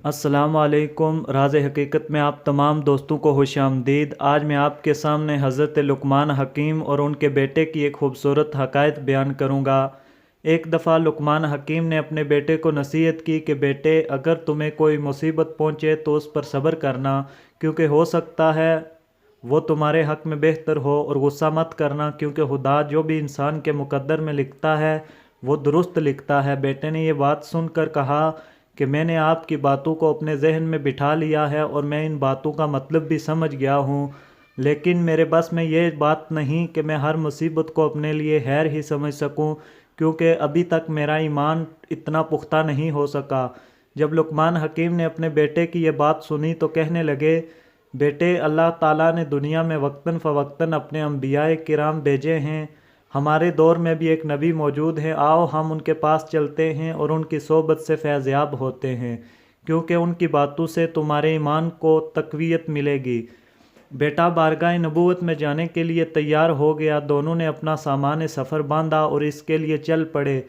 السلام علیکم۔ راز حقیقت میں آپ تمام دوستوں کو خوش آمدید۔ آج میں آپ کے سامنے حضرت لقمان حکیم اور ان کے بیٹے کی ایک خوبصورت حکایت بیان کروں گا۔ ایک دفعہ لقمان حکیم نے اپنے بیٹے کو نصیحت کی کہ بیٹے، اگر تمہیں کوئی مصیبت پہنچے تو اس پر صبر کرنا، کیونکہ ہو سکتا ہے وہ تمہارے حق میں بہتر ہو، اور غصہ مت کرنا، کیونکہ خدا جو بھی انسان کے مقدر میں لکھتا ہے وہ درست لکھتا ہے۔ بیٹے نے یہ بات سن کر کہا کہ میں نے آپ کی باتوں کو اپنے ذہن میں بٹھا لیا ہے اور میں ان باتوں کا مطلب بھی سمجھ گیا ہوں، لیکن میرے بس میں یہ بات نہیں کہ میں ہر مصیبت کو اپنے لیے خیر ہی سمجھ سکوں، کیونکہ ابھی تک میرا ایمان اتنا پختہ نہیں ہو سکا۔ جب لقمان حکیم نے اپنے بیٹے کی یہ بات سنی تو کہنے لگے، بیٹے، اللہ تعالیٰ نے دنیا میں وقتاً فوقتاً اپنے انبیاء کرام بھیجے ہیں۔ ہمارے دور میں بھی ایک نبی موجود ہے، آؤ ہم ان کے پاس چلتے ہیں اور ان کی صحبت سے فیض یاب ہوتے ہیں، کیونکہ ان کی باتوں سے تمہارے ایمان کو تقویت ملے گی۔ بیٹا بارگاہ نبوت میں جانے کے لیے تیار ہو گیا۔ دونوں نے اپنا سامان سفر باندھا اور اس کے لیے چل پڑے۔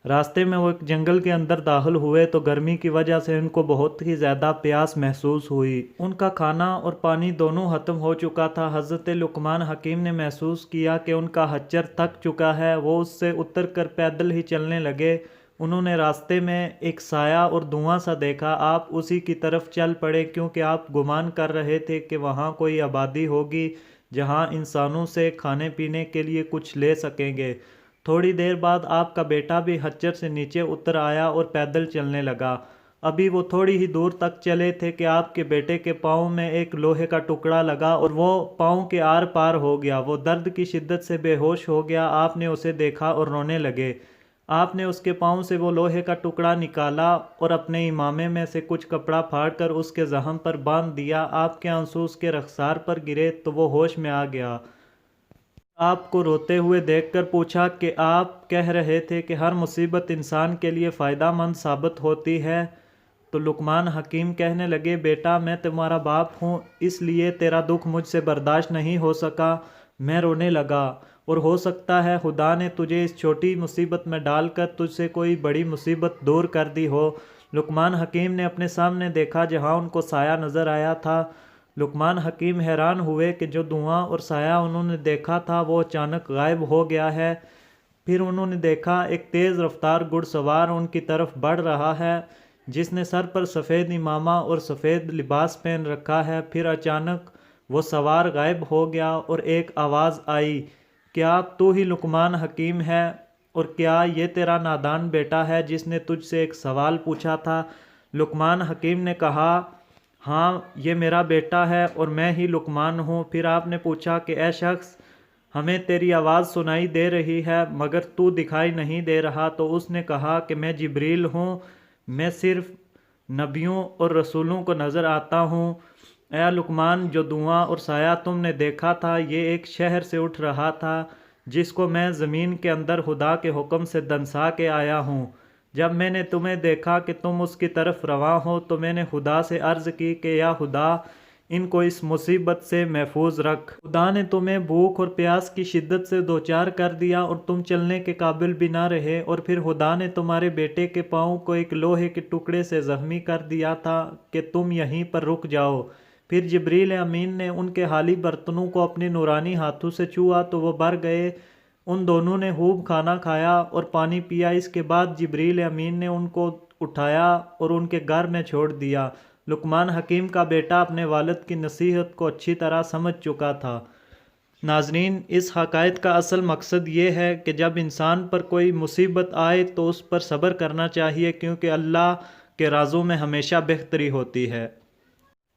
راستے میں وہ ایک جنگل کے اندر داخل ہوئے تو گرمی کی وجہ سے ان کو بہت ہی زیادہ پیاس محسوس ہوئی۔ ان کا کھانا اور پانی دونوں ختم ہو چکا تھا۔ حضرت لقمان حکیم نے محسوس کیا کہ ان کا خچر تھک چکا ہے۔ وہ اس سے اتر کر پیدل ہی چلنے لگے۔ انہوں نے راستے میں ایک سایہ اور دھواں سا دیکھا۔ آپ اسی کی طرف چل پڑے، کیونکہ آپ گمان کر رہے تھے کہ وہاں کوئی آبادی ہوگی جہاں انسانوں سے کھانے پینے کے لیے کچھ لے سکیں گے۔ تھوڑی دیر بعد آپ کا بیٹا بھی خچر سے نیچے اتر آیا اور پیدل چلنے لگا۔ ابھی وہ تھوڑی ہی دور تک چلے تھے کہ آپ کے بیٹے کے پاؤں میں ایک لوہے کا ٹکڑا لگا اور وہ پاؤں کے آر پار ہو گیا۔ وہ درد کی شدت سے بے ہوش ہو گیا۔ آپ نے اسے دیکھا اور رونے لگے۔ آپ نے اس کے پاؤں سے وہ لوہے کا ٹکڑا نکالا اور اپنے امامے میں سے کچھ کپڑا پھاڑ کر اس کے زخم پر باندھ دیا۔ آپ کے آنسو اس کے رخسار پر گرے تو وہ ہوش میں آ گیا۔ آپ کو روتے ہوئے دیکھ کر پوچھا کہ آپ کہہ رہے تھے کہ ہر مصیبت انسان کے لیے فائدہ مند ثابت ہوتی ہے۔ تو لقمان حکیم کہنے لگے، بیٹا، میں تمہارا باپ ہوں، اس لیے تیرا دکھ مجھ سے برداشت نہیں ہو سکا۔ میں رونے لگا، اور ہو سکتا ہے خدا نے تجھے اس چھوٹی مصیبت میں ڈال کر تجھ سے کوئی بڑی مصیبت دور کر دی ہو۔ لقمان حکیم نے اپنے سامنے دیکھا جہاں ان کو سایہ نظر آیا تھا۔ لقمان حکیم حیران ہوئے کہ جو دھواں اور سایہ انہوں نے دیکھا تھا وہ اچانک غائب ہو گیا ہے۔ پھر انہوں نے دیکھا ایک تیز رفتار گھڑ سوار ان کی طرف بڑھ رہا ہے، جس نے سر پر سفید امامہ اور سفید لباس پہن رکھا ہے۔ پھر اچانک وہ سوار غائب ہو گیا اور ایک آواز آئی، کیا تو ہی لقمان حکیم ہے؟ اور کیا یہ تیرا نادان بیٹا ہے جس نے تجھ سے ایک سوال پوچھا تھا؟ لقمان حکیم نے کہا، ہاں، یہ میرا بیٹا ہے اور میں ہی لقمان ہوں۔ پھر آپ نے پوچھا کہ اے شخص، ہمیں تیری آواز سنائی دے رہی ہے مگر تو دکھائی نہیں دے رہا۔ تو اس نے کہا کہ میں جبریل ہوں، میں صرف نبیوں اور رسولوں کو نظر آتا ہوں۔ اے لقمان، جو دھواں اور سایہ تم نے دیکھا تھا یہ ایک شہر سے اٹھ رہا تھا جس کو میں زمین کے اندر خدا کے حکم سے دنسا کے آیا ہوں۔ جب میں نے تمہیں دیکھا کہ تم اس کی طرف رواں ہو تو میں نے خدا سے عرض کی کہ یا خدا، ان کو اس مصیبت سے محفوظ رکھ۔ خدا نے تمہیں بھوک اور پیاس کی شدت سے دوچار کر دیا اور تم چلنے کے قابل بھی نہ رہے، اور پھر خدا نے تمہارے بیٹے کے پاؤں کو ایک لوہے کے ٹکڑے سے زخمی کر دیا تھا کہ تم یہیں پر رک جاؤ۔ پھر جبریل امین نے ان کے خالی برتنوں کو اپنے نورانی ہاتھوں سے چھوا تو وہ بھر گئے۔ ان دونوں نے خوب کھانا کھایا اور پانی پیا۔ اس کے بعد جبریل امین نے ان کو اٹھایا اور ان کے گھر میں چھوڑ دیا۔ لقمان حکیم کا بیٹا اپنے والد کی نصیحت کو اچھی طرح سمجھ چکا تھا۔ ناظرین، اس حکایت کا اصل مقصد یہ ہے کہ جب انسان پر کوئی مصیبت آئے تو اس پر صبر کرنا چاہیے، کیونکہ اللہ کے رازوں میں ہمیشہ بہتری ہوتی ہے۔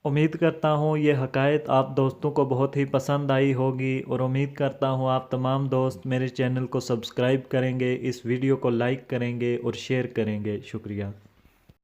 امید کرتا ہوں یہ حکایت آپ دوستوں کو بہت ہی پسند آئی ہوگی، اور امید کرتا ہوں آپ تمام دوست میرے چینل کو سبسکرائب کریں گے، اس ویڈیو کو لائک کریں گے اور شیئر کریں گے۔ شکریہ۔